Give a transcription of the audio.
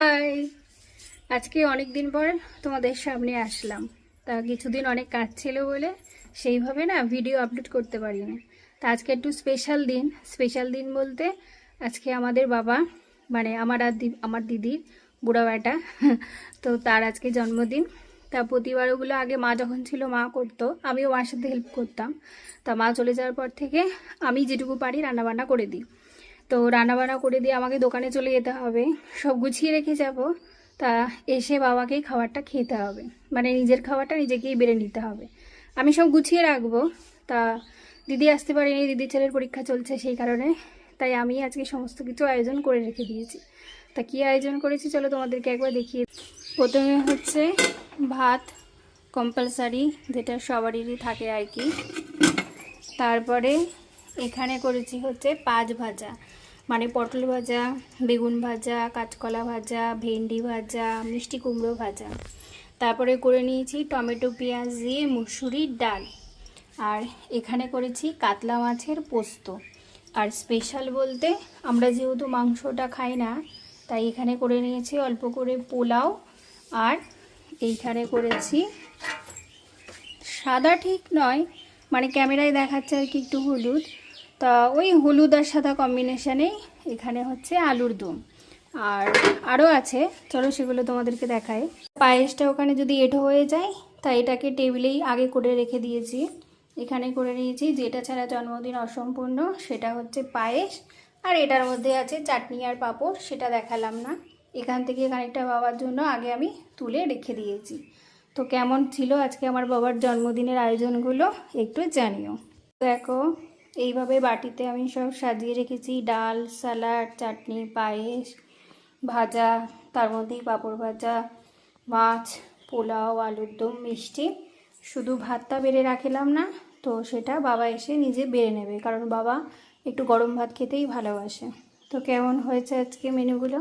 High, আজকে অনেক দিন পর তোমাদের সামনে আসলাম। তা কিছুদিন অনেক কাজ ছিল বলে সেইভাবে না ভিডিও আপলোড করতে পারি না। তা আজকে একটু স্পেশাল দিন বলতে আজকে আমাদের বাবা মানে আমার দিদির বুড়া বেটা তো তার আজকে জন্মদিন। তা প্রতিবার ওগুলো আগে মা যখন ছিল মা করতো, আমিও মার সাথে হেল্প করতাম। তা মা চলে যাওয়ার পর থেকে আমি যেটুকু পারি রান্নাবান্না করে দিই। তো রান্নাবান্না করে দিয়ে আমাকে দোকানে চলে যেতে হবে, সব গুছিয়ে রেখে যাব। তা এসে বাবাকেই খাবারটা খেতে হবে, মানে নিজের খাবারটা নিজেকেই বেড়ে নিতে হবে। আমি সব গুছিয়ে রাখবো। তা দিদি আসতে পারেনি, দিদির ছেলের পরীক্ষা চলছে সেই কারণে। তাই আমি আজকে সমস্ত কিছু আয়োজন করে রেখে দিয়েছি। তা কী আয়োজন করেছি চলো তোমাদেরকে একবার দেখিয়ে। প্রথমে হচ্ছে ভাত, কম্পালসারি, যেটা সবারই থাকে আর কি। তারপরে এখানে করেছি হচ্ছে পাঁচ ভাজা, মানে পটল ভাজা, বেগুন ভাজা, কাঁচকলা ভাজা, ভেন্ডি ভাজা, মিষ্টি কুমড়ো ভাজা। তারপরে করে নিয়েছি টমেটো পেঁয়াজ দিয়ে মুসুরির ডাল। আর এখানে করেছি কাতলা মাছের পোস্ত। আর স্পেশাল বলতে আমরা যেহেতু মাংসটা খাই না, তাই এখানে করে নিয়েছি অল্প করে পোলাও। আর এইখানে করেছি সাদা ঠিক নয়, মানে ক্যামেরায় দেখাচ্ছে আর কি একটু হলুদ, তা ওই হলুদ আর সাদা কম্বিনেশানেই এখানে হচ্ছে আলুর দম। আর আরও আছে, চলো সেগুলো তোমাদেরকে দেখাই। পায়েসটা ওখানে যদি এঁঠো হয়ে যায় তাই এটাকে টেবিলেই আগে করে রেখে দিয়েছি। এখানে করে নিয়েছি যেটা ছাড়া জন্মদিন অসম্পূর্ণ, সেটা হচ্ছে পায়েস। আর এটার মধ্যে আছে চাটনি আর পাঁপড়, সেটা দেখালাম না। এখান থেকে খানিকটা বাবার জন্য আগে আমি তুলে রেখে দিয়েছি। তো কেমন ছিল আজকে আমার বাবার জন্মদিনের আয়োজনগুলো একটু জানিও। দেখো, এইভাবে বাটিতে আমি সব সাজিয়ে রেখেছি, ডাল, স্যালাড, চাটনি, পায়েস, ভাজা, তার মধ্যেই পাঁপড় ভাজা, মাছ, পোলাও, আলুর দম, মিষ্টি। শুধু ভাতটা বেড়ে রাখলাম না, তো সেটা বাবা এসে নিজে বেড়ে নেবে, কারণ বাবা একটু গরম ভাত খেতেই ভালোবাসে। তো কেমন হয়েছে আজকে মেনুগুলো?